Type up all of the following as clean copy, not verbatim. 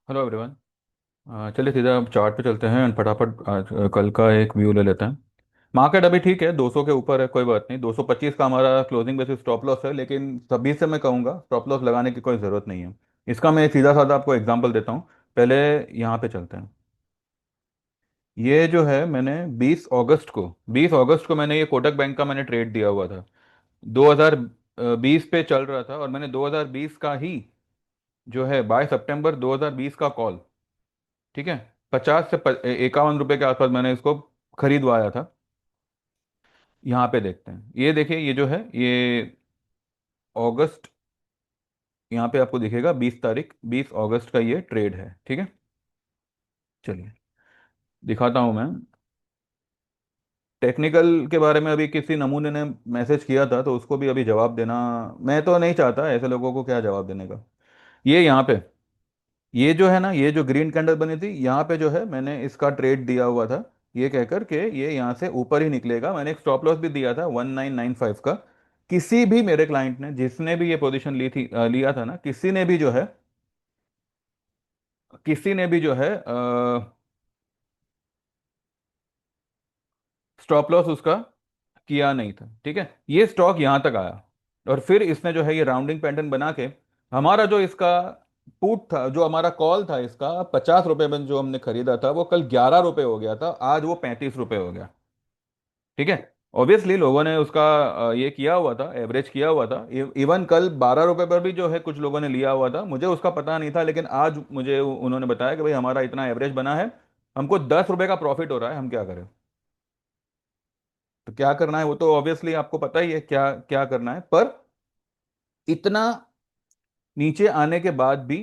Hello everyone. चलिए सीधा chart पे चलते हैं और फटाफट कल का एक व्यू ले लेते हैं। मार्केट अभी ठीक है, 200 के ऊपर है, कोई बात नहीं। 225 का हमारा क्लोजिंग बेसिस स्टॉप लॉस है, लेकिन सभी से मैं कहूँगा स्टॉप लॉस लगाने की कोई ज़रूरत नहीं है। इसका मैं एक सीधा साधा आपको एग्जांपल देता हूँ। पहले यहाँ पे चलते हैं। ये जो है, मैंने 20 अगस्त को मैंने ये कोटक बैंक का मैंने ट्रेड दिया हुआ था। 2020 पे चल रहा था और मैंने 2020 का ही जो है बाय सितंबर 2020 का कॉल, ठीक है, 50 से 51 रुपए के आसपास मैंने इसको खरीदवाया था। यहाँ पे देखते हैं, ये देखिए, ये जो है ये अगस्त, यहाँ पे आपको दिखेगा 20 तारीख, 20 अगस्त का ये ट्रेड है, ठीक है। चलिए दिखाता हूँ मैं। टेक्निकल के बारे में अभी किसी नमूने ने मैसेज किया था, तो उसको भी अभी जवाब देना मैं तो नहीं चाहता, ऐसे लोगों को क्या जवाब देने का। ये यहाँ पे, ये जो है ना, ये जो ग्रीन कैंडल बनी थी यहाँ पे जो है, मैंने इसका ट्रेड दिया हुआ था, ये कहकर के ये यहाँ से ऊपर ही निकलेगा। मैंने एक स्टॉप लॉस भी दिया था 1995 का। किसी भी मेरे क्लाइंट ने, जिसने भी ये पोजीशन ली थी, लिया था ना, किसी ने भी जो है, किसी ने भी जो है स्टॉप लॉस उसका किया नहीं था, ठीक है। ये स्टॉक यहाँ तक आया और फिर इसने जो है ये राउंडिंग पैटर्न बना के, हमारा जो इसका पुट था, जो हमारा कॉल था इसका 50 रुपए में जो हमने खरीदा था, वो कल 11 रुपए हो गया था, आज वो 35 रुपए हो गया, ठीक है। ऑब्वियसली लोगों ने उसका ये किया हुआ था, एवरेज किया हुआ था। इवन कल 12 रुपए पर भी जो है कुछ लोगों ने लिया हुआ था, मुझे उसका पता नहीं था, लेकिन आज मुझे उन्होंने बताया कि भाई हमारा इतना एवरेज बना है, हमको 10 रुपए का प्रॉफिट हो रहा है, हम क्या करें। तो क्या करना है वो तो ऑब्वियसली आपको पता ही है, क्या क्या करना है। पर इतना नीचे आने के बाद भी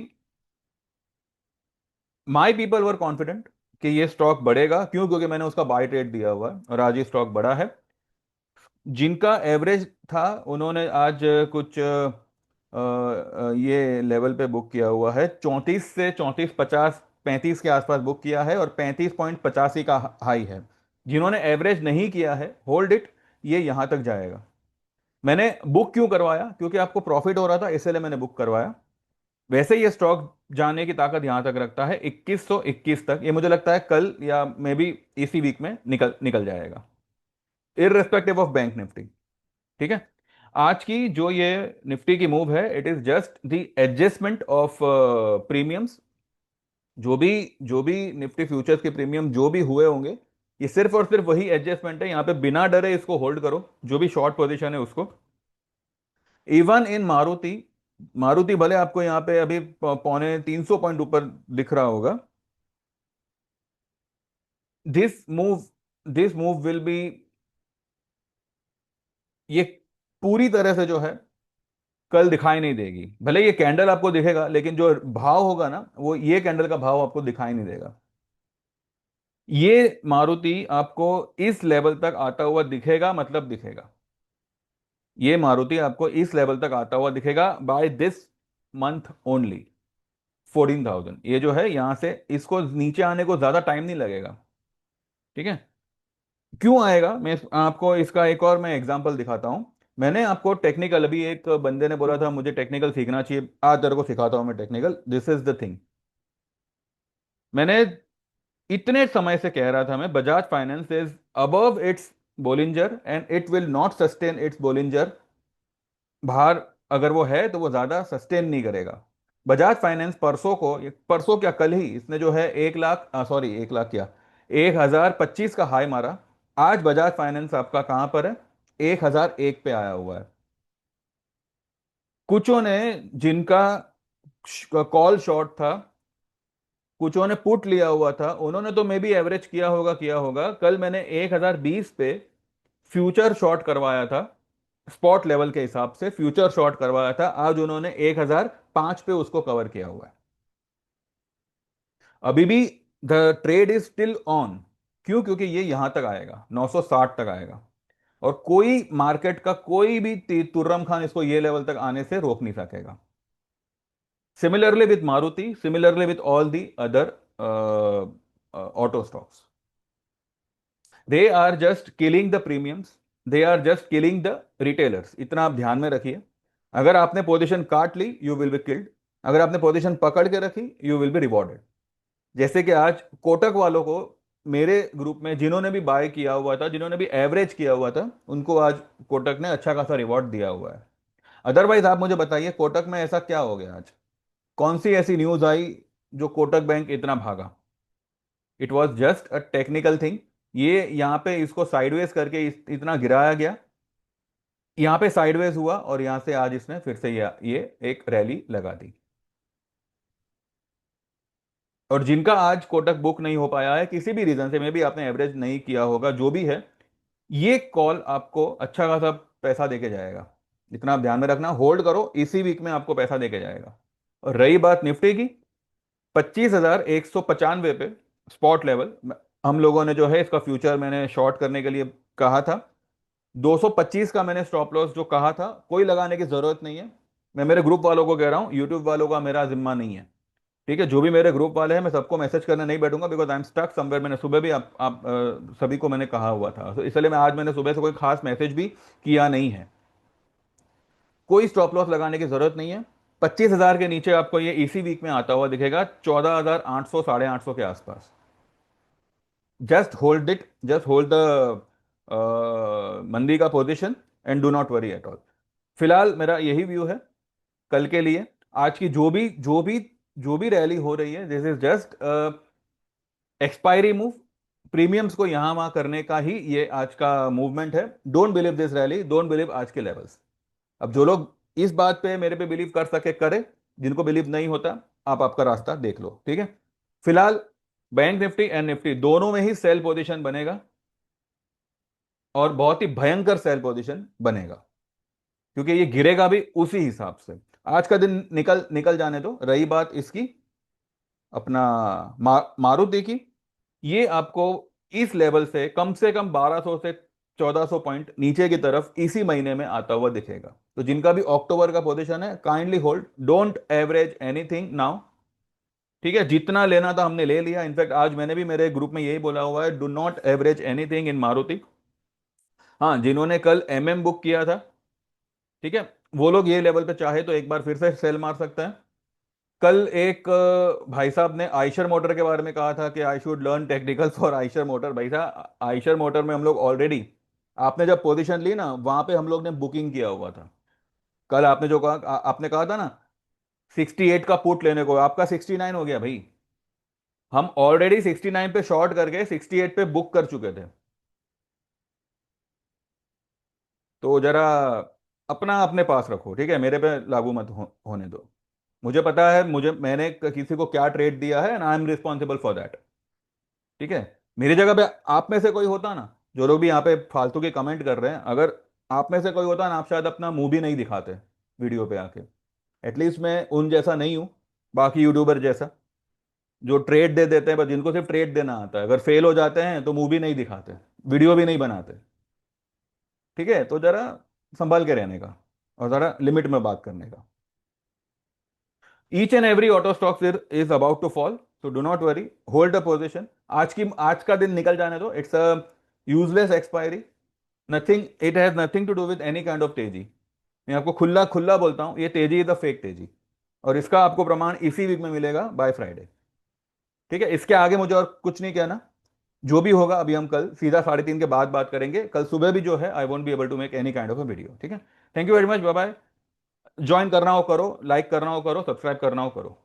माई पीपल वर कॉन्फिडेंट कि ये स्टॉक बढ़ेगा। क्यों? क्योंकि मैंने उसका बाय ट्रेड दिया हुआ है और आज ये स्टॉक बढ़ा है। जिनका एवरेज था उन्होंने आज कुछ ये लेवल पे बुक किया हुआ है, 34 से 34 50 35 के आसपास बुक किया है, और 35.85 का हाई है। जिन्होंने एवरेज नहीं किया है, होल्ड इट, ये यहां तक जाएगा। मैंने बुक क्यों करवाया? क्योंकि आपको प्रॉफिट हो रहा था, इसलिए मैंने बुक करवाया। वैसे ये स्टॉक जाने की ताकत यहां तक रखता है 2121 तक। ये मुझे लगता है कल या मे बी इसी वीक में निकल निकल जाएगा, इररिस्पेक्टिव ऑफ बैंक निफ्टी, ठीक है। आज की जो ये निफ्टी की मूव है, it is just the adjustment of premiums. जो भी निफ्टी फ्यूचर्स के प्रीमियम जो भी हुए होंगे, ये सिर्फ और सिर्फ वही एडजस्टमेंट है। यहाँ पे बिना डरे इसको होल्ड करो, जो भी शॉर्ट पोजीशन है उसको। इवन इन मारुति, मारुति भले आपको यहाँ पे अभी पौने 300 पॉइंट ऊपर दिख रहा होगा। This move this move will be, ये पूरी तरह से जो है कल दिखाई नहीं देगी। भले ये कैंडल आपको दिखेगा, लेकिन जो भाव होगा ना, वो ये कैंडल का भाव आपको दिखाई नहीं देगा। ये मारुति आपको इस लेवल तक आता हुआ दिखेगा, मतलब दिखेगा। ये मारुति आपको इस लेवल तक आता हुआ दिखेगा बाय दिस मंथ ओनली। 14,000 ये जो है, यहां से इसको नीचे आने को ज्यादा टाइम नहीं लगेगा, ठीक है। क्यों आएगा, मैं आपको इसका एक और मैं एग्जांपल दिखाता हूं। मैंने आपको टेक्निकल, अभी एक बंदे ने बोला था मुझे टेक्निकल सीखना चाहिए, आज तेरे को सिखाता हूं मैं technical. This is the thing. मैंने इतने समय से कह रहा था मैं, Bajaj finance is above it's Bollinger and it will not sustain it's Bollinger. बाहर अगर वो है तो वो ज्यादा सस्टेन नहीं करेगा। बजाज फाइनेंस परसों को, परसों क्या, कल ही इसने जो है 1 लाख, सॉरी 1 लाख क्या, 1025 का हाई मारा। आज बजाज फाइनेंस आपका कहां पर है? 1001 पे आया हुआ है। कुछों ने, जिनका कॉल शॉर्ट था, कुछों ने पुट लिया हुआ था, उन्होंने तो मे बी एवरेज किया होगा। कल मैंने 1020 पे फ्यूचर शॉर्ट करवाया था, स्पॉट लेवल के हिसाब से फ्यूचर शॉर्ट करवाया था। आज उन्होंने 1005 पे उसको कवर किया हुआ है। अभी भी the trade is still on. क्यों? क्योंकि ये यहां तक आएगा, 960 तक आएगा, और कोई मार्केट का कोई भी तुर्रम खान इसको ये लेवल तक आने से रोक नहीं सकेगा। Similarly with Maruti, similarly with all the other auto stocks, they are just killing the premiums, they are just killing the retailers. इतना आप ध्यान में रखिए। अगर आपने पोजीशन काट ली, यू विल बी किल्ड। अगर आपने पोजीशन पकड़ के रखी, यू विल बी रिवॉर्डेड। जैसे कि आज कोटक वालों को, मेरे ग्रुप में जिन्होंने भी बाय किया हुआ था, जिन्होंने भी एवरेज किया हुआ था, उनको आज कोटक ने अच्छा खासा रिवॉर्ड दिया हुआ है। अदरवाइज आप मुझे बताइए, कोटक में ऐसा क्या हो गया आज? कौन सी ऐसी न्यूज आई जो कोटक बैंक इतना भागा? It was just a technical thing. ये यहाँ पे इसको साइडवेज करके इतना गिराया गया, यहाँ पे साइडवेज हुआ, और यहाँ से आज इसने फिर से ये एक रैली लगा दी। और जिनका आज कोटक बुक नहीं हो पाया है किसी भी रीजन से, मे भी आपने एवरेज नहीं किया होगा, जो भी है, ये कॉल आपको अच्छा खासा पैसा देके जाएगा। इतना आप ध्यान में रखना, होल्ड करो, इसी वीक में आपको पैसा देके जाएगा। और रही बात निफ्टी की, 25,195 पे स्पॉट लेवल, हम लोगों ने जो है इसका फ्यूचर मैंने शॉर्ट करने के लिए कहा था। 225 का मैंने स्टॉप लॉस जो कहा था, कोई लगाने की जरूरत नहीं है। मैं मेरे ग्रुप वालों को कह रहा हूं, यूट्यूब वालों का मेरा जिम्मा नहीं है। ठीक है, जो भी मेरे ग्रुप वाले हैं, मैं सबको मैसेज करने नहीं बैठूंगा, because I am stuck somewhere. मैंने सुबह भी आप सभी को मैंने कहा हुआ था, तो इसलिए मैं आज मैंने सुबह से कोई खास मैसेज भी किया नहीं है। कोई स्टॉप लॉस लगाने की जरूरत नहीं है। 25,000 के नीचे आपको ये इसी वीक में आता हुआ दिखेगा, 14,800 850 के आसपास। Just hold it, just hold the मंदी का position, and do not worry at all. फिलहाल मेरा यही व्यू है कल के लिए। आज की जो भी रैली हो रही है, this is just expiry move. Premiums को यहां वहां करने का ही ये आज का मूवमेंट है। Don't believe this rally, don't believe आज के लेवल्स। अब जो लोग इस बात पे मेरे पे बिलीव कर सके करे, जिनको बिलीव नहीं होता, आप आपका रास्ता देख लो, ठीक है। फिलहाल बैंक निफ्टी एंड निफ्टी दोनों में ही सेल पोजीशन बनेगा, और बहुत ही भयंकर सेल पोजीशन बनेगा, क्योंकि ये गिरेगा भी उसी हिसाब से। आज का दिन निकल निकल जाने दो। रही बात इसकी, अपना मारुति की, ये आपको इस लेवल से कम 1200 से 1400 पॉइंट नीचे की तरफ इसी महीने में आता हुआ दिखेगा। तो जिनका भी अक्टूबर का पोजीशन है, kindly hold, don't average anything now. ठीक है, जितना लेना था हमने ले लिया। इनफैक्ट आज मैंने भी मेरे ग्रुप में यही बोला हुआ है, do not average anything in Maruti. हाँ, जिन्होंने कल एमएम बुक किया था, ठीक है, वो लोग ये लेवल पे चाहे तो एक बार फिर से सेल मार सकता है। कल एक भाई साहब ने आयशर मोटर के बारे में कहा था कि I should learn technical for Eicher motor. भाई साहब, आयशर मोटर में हम लोग ऑलरेडी, आपने जब पोजीशन ली ना, वहां पे हम लोग ने बुकिंग किया हुआ था। कल आपने जो कहा, आपने कहा था ना 68 का पुट लेने को, आपका 69 हो गया भाई। हम ऑलरेडी 69 पे शॉर्ट करके 68 पे बुक कर चुके थे। तो जरा अपना अपने पास रखो, ठीक है, मेरे पे लागू मत होने दो। मुझे पता है, मैंने किसी को क्या ट्रेड दिया है, and I am responsible for that. ठीक है, मेरी जगह पे आप में से कोई होता ना, जो लोग भी यहाँ पे फालतू के कमेंट कर रहे हैं, अगर आप में से कोई होता ना, आप शायद अपना मुंह भी नहीं दिखाते वीडियो पे आके। एटलीस्ट मैं उन जैसा नहीं हूँ, बाकी यूट्यूबर जैसा, जो ट्रेड दे देते हैं, बस जिनको सिर्फ ट्रेड देना आता है, अगर फेल हो जाते हैं तो मुंह भी नहीं दिखाते, वीडियो भी नहीं बनाते। ठीक है, तो जरा संभाल के रहने का, और जरा लिमिट में बात करने का। Each and every auto stock is about to fall, so do not worry, hold a position. आज का दिन निकल जाने दो, it's a useless expiry. Nothing, it has nothing to do with any kind of तेजी। मैं आपको खुला खुला बोलता हूं, ये तेजी इज अ फेक तेजी, और इसका आपको प्रमाण इसी वीक में मिलेगा बाय फ्राइडे। ठीक है, इसके आगे मुझे और कुछ नहीं कहना। जो भी होगा अभी हम कल सीधा 3:30 के बाद बात करेंगे। कल सुबह भी जो है, I won't be able to make any kind of a video. ठीक है, thank you very much, bye bye. Join करना हो करो, लाइक करना हो करो, सब्सक्राइब करना हो करो।